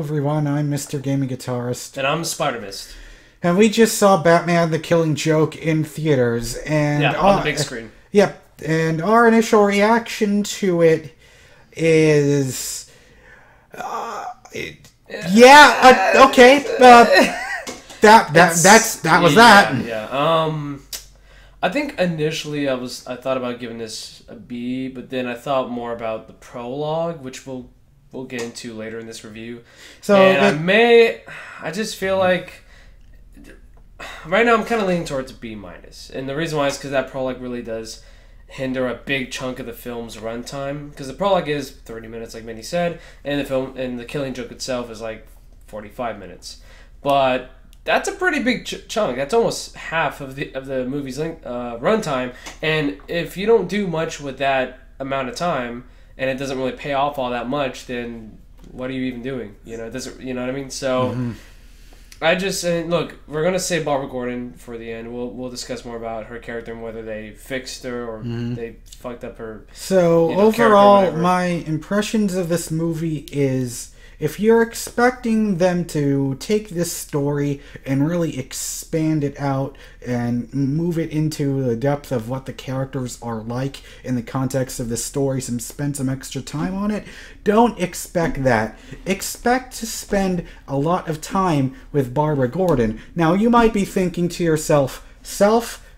everyone, I'm Mr. Gaming Guitarist. And I'm Spidermist. And we just saw Batman the Killing Joke in theaters. And yeah, on the big screen. Yep, and our initial reaction to it is... okay. That was that. Yeah. I think initially I thought about giving this a B, but then I thought more about the prologue, which we'll get into later in this review. So I just feel like right now I'm kind of leaning towards a B minus, and the reason why is because that prologue really does hinder a big chunk of the film's runtime, because the prologue is 30 minutes, like Minnie said, and the Killing Joke itself is like 45 minutes, but that's a pretty big chunk. That's almost half of the movie's runtime, and if you don't do much with that amount of time, and it doesn't really pay off all that much, then what are you even doing? You know, it doesn't. You know what I mean? So, I just look. We're gonna say Barbara Gordon for the end. We'll discuss more about her character and whether they fixed her or they fucked up her. So overall, my impressions of this movie is, if you're expecting them to take this story and really expand it out and move it into the depth of what the characters are like in the context of the story, spend some extra time on it, don't expect that. Expect to spend a lot of time with Barbara Gordon. Now, you might be thinking to yourself,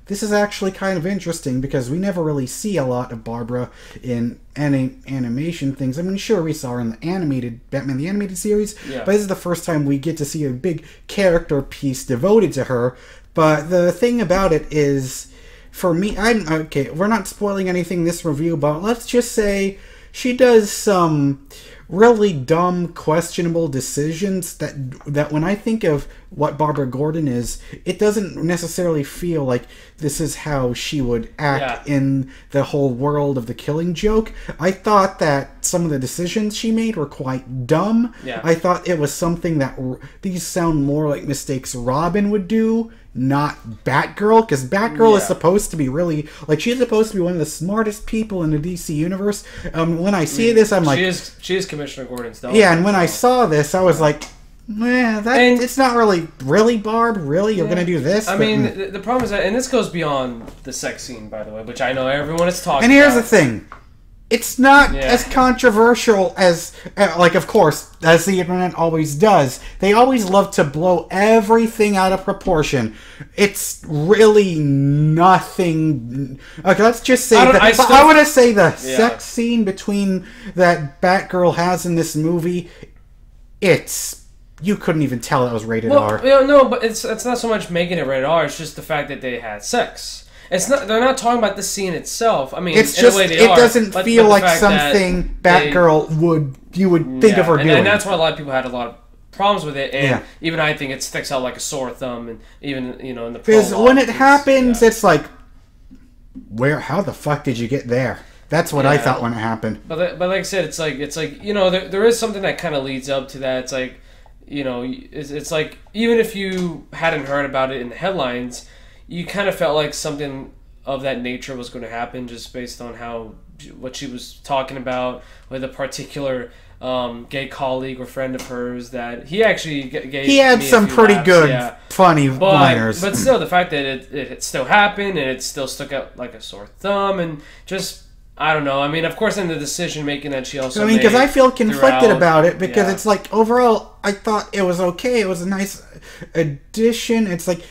this is actually kind of interesting because we never really see a lot of Barbara in any animation things. I mean, sure, we saw her in the animated Batman the Animated Series, but this is the first time we get to see a big character piece devoted to her. But the thing about it is, for me, okay, we're not spoiling anything in this review, but let's just say she does some really dumb, questionable decisions that when I think of what Barbara Gordon is, it doesn't necessarily feel like this is how she would act in the whole world of the Killing Joke. I thought that some of the decisions she made were quite dumb. I thought it was something that these sound more like mistakes Robin would do, not Batgirl, because Batgirl is supposed to be really, like, she's supposed to be one of the smartest people in the DC universe. When I see this, I'm like, she is Commissioner Gordon's daughter. Yeah, and when I saw this, I was like, it's not really Barb. Really, you're gonna do this? I mean, the problem is that, and this goes beyond the sex scene, by the way, which I know everyone is talking. And here's the thing. It's not as controversial as, like, of course, as the internet always does. They always love to blow everything out of proportion. It's really nothing. Okay, let's just say that. I want to say the sex scene between that Batgirl has in this movie, you couldn't even tell it was rated R. No, but it's not so much making it rated R. It's just the fact that they had sex. It's not. They're not talking about the scene itself. I mean, it's just, it doesn't feel like something Batgirl would think of her doing. And that's why a lot of people had a lot of problems with it. And even I think it sticks out like a sore thumb. And even in the because when it happens, it's like, how the fuck did you get there? That's what I thought when it happened. But like I said, it's like there is something that kind of leads up to that. It's like it's like, even if you hadn't heard about it in the headlines, you kind of felt like something of that nature was going to happen just based on what she was talking about with a particular gay colleague or friend of hers that he actually gave. He had some pretty good, funny liners. But still, the fact that it still happened and it still stuck out like a sore thumb, and just, I don't know. I mean, of course, in the decision making that she also made, because I feel conflicted about it, because it's like, overall, I thought it was okay. It was a nice addition. It's like,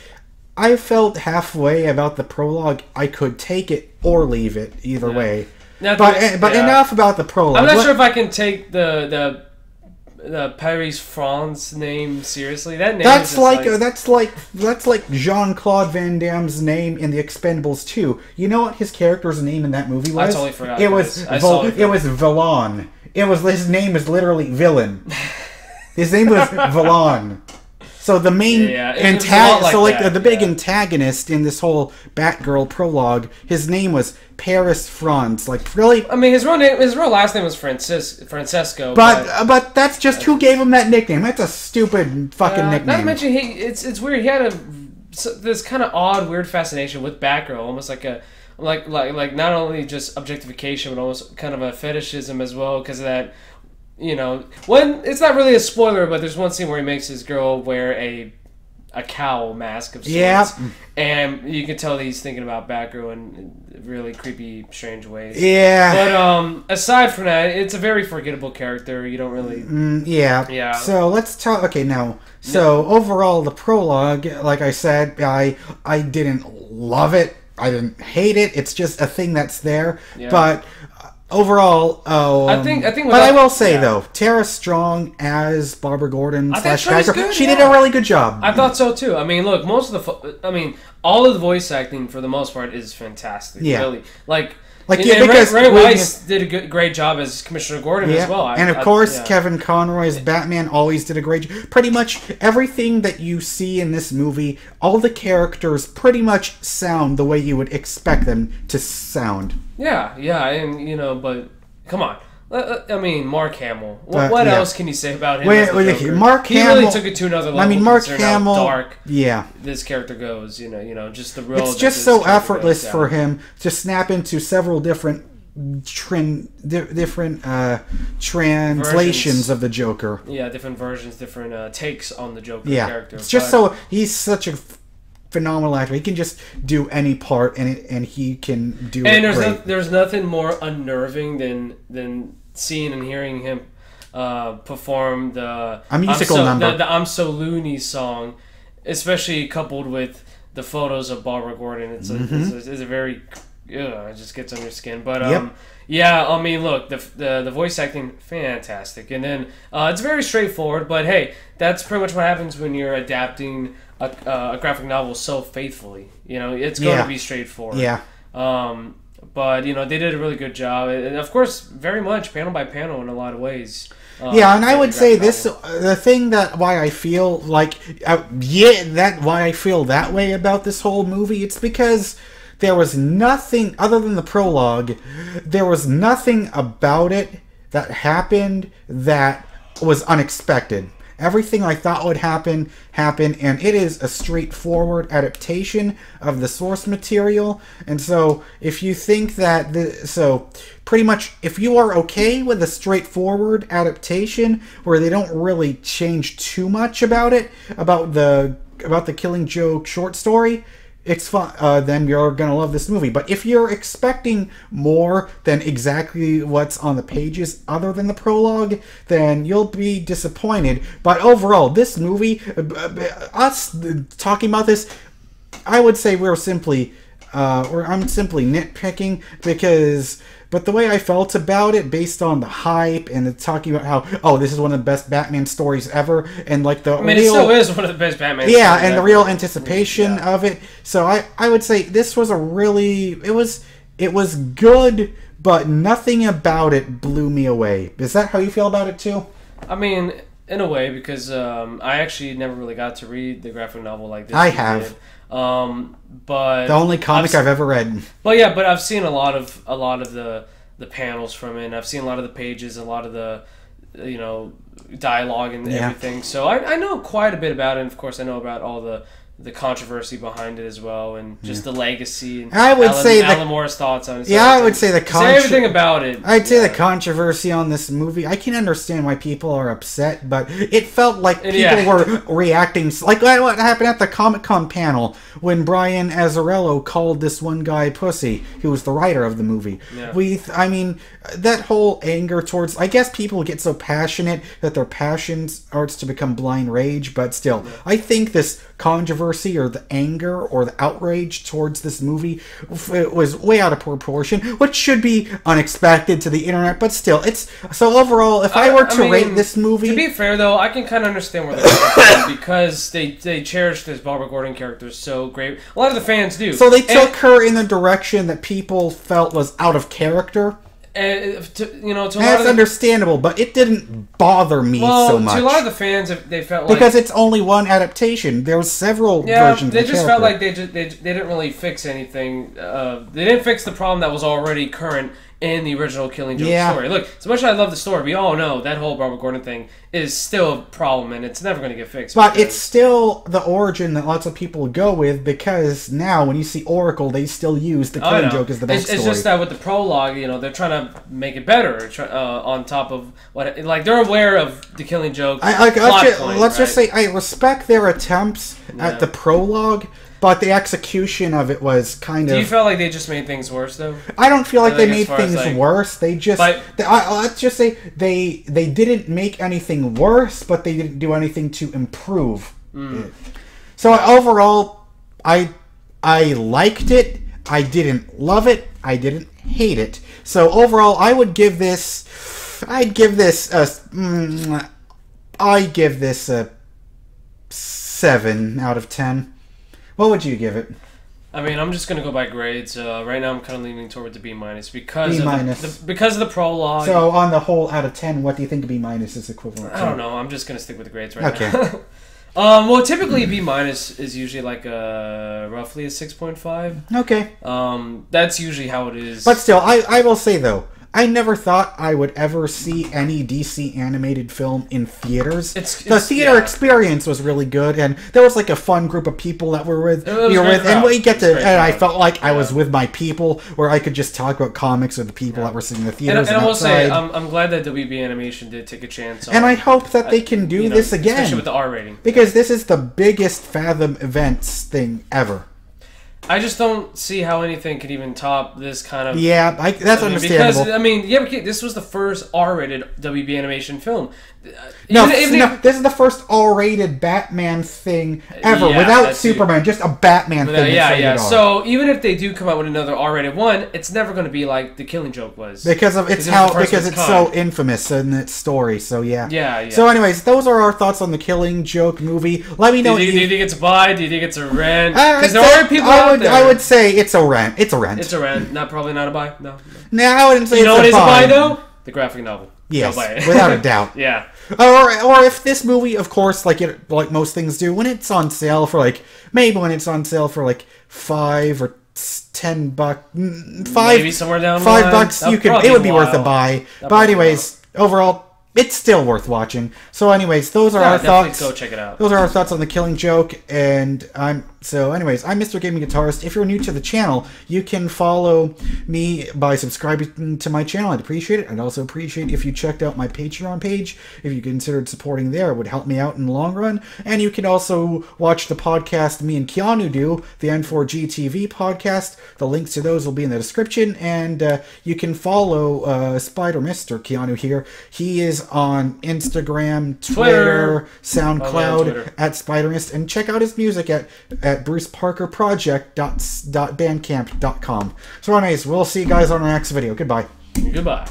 I felt halfway about the prologue. I could take it or leave it, either way. Now, but enough about the prologue. I'm not sure if I can take the Paris France name seriously. That name that's like Jean-Claude Van Damme's name in The Expendables 2. You know what his character's name in that movie was? I totally forgot. It was Vallon. His name is literally villain. His name was Vallon. So the main antagonist, the big antagonist in this whole Batgirl prologue, his name was Paris France. Like, really? I mean, his real last name was Francesco. But that's just who gave him that nickname. That's a stupid fucking nickname. Not to mention, it's weird. He had this kind of odd, weird fascination with Batgirl, almost like like not only just objectification, but almost kind of a fetishism as well, because of that when it's not really a spoiler, but there's one scene where he makes his girl wear a cowl mask of sorts, and you can tell that he's thinking about Batgirl in really creepy, strange ways. But aside from that, it's a very forgettable character. You don't really. Yeah. So let's talk. Okay, now. So overall, the prologue, like I said, I didn't love it. I didn't hate it. It's just a thing that's there, but. Overall, I think. But I will say though, Tara Strong as Barbara Gordon / Batgirl, she did a really good job. I thought so too. I mean, look, all of the voice acting for the most part is fantastic. Yeah, really. Because Ray Weiss did a great job as Commissioner Gordon as well. And of course, Kevin Conroy as Batman always did a great job. Pretty much everything that you see in this movie, all the characters pretty much sound the way you would expect them to sound. Yeah, and but come on. I mean, Mark Hamill. What else can you say about him? Mark Hamill. He really took it to another level. I mean, Mark Hamill. How dark. This character goes. Just the real. It's just so effortless for him to snap into several different translations of the Joker. Yeah, different versions, different takes on the Joker character. It's just he's such a phenomenal actor. He can just do any part, and he can do. And there's nothing more unnerving than seeing and hearing him perform the musical number, the "I'm So Loony" song, especially coupled with the photos of Barbara Gordon. It's a very it just gets on your skin. But I mean, look, the voice acting fantastic, and then it's very straightforward. But hey, that's pretty much what happens when you're adapting a graphic novel so faithfully. It's going to be straightforward. But they did a really good job, and of course, very much panel by panel in a lot of ways. And I would say the thing that why I feel why I feel that way about this whole movie, it's because there was nothing other than the prologue. There was nothing about it that happened that was unexpected. Everything I thought would happen, happened, and it is a straightforward adaptation of the source material. And so, if you think that... pretty much, if you are okay with a straightforward adaptation, where they don't really change too much about it, about the Killing Joke short story, it's fun. Then you're gonna love this movie. But if you're expecting more than exactly what's on the pages, other than the prologue, then you'll be disappointed. But overall, this movie, us talking about this, I would say I'm simply nitpicking because. But the way I felt about it, based on the hype and talking about how, this is one of the best Batman stories ever, and it still is one of the best Batman stories and ever. The real anticipation of it. So I would say this was it was good, but nothing about it blew me away. Is that how you feel about it too? I mean, in a way, because I actually never really got to read the graphic novel like this. I have. But the only comic I've ever read. But I've seen a lot of the panels from it. And I've seen a lot of the pages, a lot of the dialogue and everything. So I know quite a bit about it. And of course, I know about all the controversy behind it as well, and just the legacy. And I would say Alan Moore's thoughts on it. I would say everything about it. I'd say the controversy on this movie. I can understand why people are upset, but it felt like people were reacting like what happened at the Comic-Con panel when Brian Azzarello called this one guy pussy, who was the writer of the movie. That whole anger towards. I guess people get so passionate that their passion starts to become blind rage, but still, I think this controversy or the anger or the outrage towards this movie was way out of proportion, which should be unexpected to the internet, but still, it's so overall, if I were to rate this movie... To be fair, though, I can kind of understand where they're coming from, because they cherish this Barbara Gordon character so great. A lot of the fans do. So they took her in the direction that people felt was out of character. That's understandable, but it didn't bother me so much. To a lot of the fans, they felt because it's only one adaptation. There was several versions. They just felt like they didn't really fix anything. They didn't fix the problem that was already current in the original Killing Joke story. Look, as much as I love the story, we all know that whole Barbara Gordon thing is still a problem, and it's never going to get fixed. But it's still the origin that lots of people go with, because now when you see Oracle, they still use the Killing Joke as the backstory. It's just that with the prologue, you know, they're trying to make it better on top of what, like, they're aware of the Killing Joke. Let's just say I respect their attempts at the prologue. But the execution of it was kind of... Do you feel like they just made things worse, though? I don't feel like they made things worse. They just... let's just say they didn't make anything worse, but they didn't do anything to improve it. So overall, I liked it. I didn't love it. I didn't hate it. So overall, I would give this... I'd give this a 7 out of 10. What would you give it? I mean, I'm just gonna go by grades. Right now, I'm kind of leaning toward the B- because of the prologue. So, on the whole, out of 10, what do you think B- is equivalent to? I don't know. I'm just gonna stick with the grades right now. Well, typically B- is usually like roughly a 6.5. Okay. That's usually how it is. But still, I will say though, I never thought I would ever see any DC animated film in theaters. The theater experience was really good, and there was like a fun group of people that we were with, and we get to, and I felt like I was with my people, where I could just talk about comics with the people that were sitting in the theaters. And I will say, I'm glad that WB Animation did take a chance on, and I hope that they can do this again, especially with the R rating, because this is the biggest Fathom Events thing ever. I just don't see how anything could even top this kind of... Yeah, that's understandable. Because, I mean, this was the first R-rated WB Animation film. This is the first R-rated Batman thing ever, without Superman, just a Batman thing. So, even if they do come out with another R-rated one, it's never going to be like The Killing Joke was. Because it's so infamous in its story, so yeah. So anyways, those are our thoughts on The Killing Joke movie. Let me know... Do you think it's a buy? Do you think it's a rent? Because there are people out there. I would say it's a rent. It's a rent. It's a rent. Probably not a buy? No. No, I wouldn't say it's a buy. You know what is a buy, though? The graphic novel. Yes, without a doubt. Yeah. Or if this movie, of course, like most things do, when it's on sale for maybe when it's on sale for $5 or $10, maybe somewhere down $5, it would be worth a buy. But anyways, overall, it's still worth watching. So anyways, those are our thoughts. Go check it out. Those are our thoughts on The Killing Joke. And I'm Mr. Gaming Guitarist. If you're new to the channel, you can follow me by subscribing to my channel. I'd appreciate it. I'd also appreciate if you checked out my Patreon page. If you considered supporting there, it would help me out in the long run. And you can also watch the podcast me and Keanu do, the N4G podcast. The links to those will be in the description. And you can follow Spidermist, or Keanu here. He is on Instagram, Twitter, SoundCloud at Spidermist, and check out his music at bruceparkerproject.bandcamp.com. So anyways, we'll see you guys on the next video. Goodbye. Goodbye.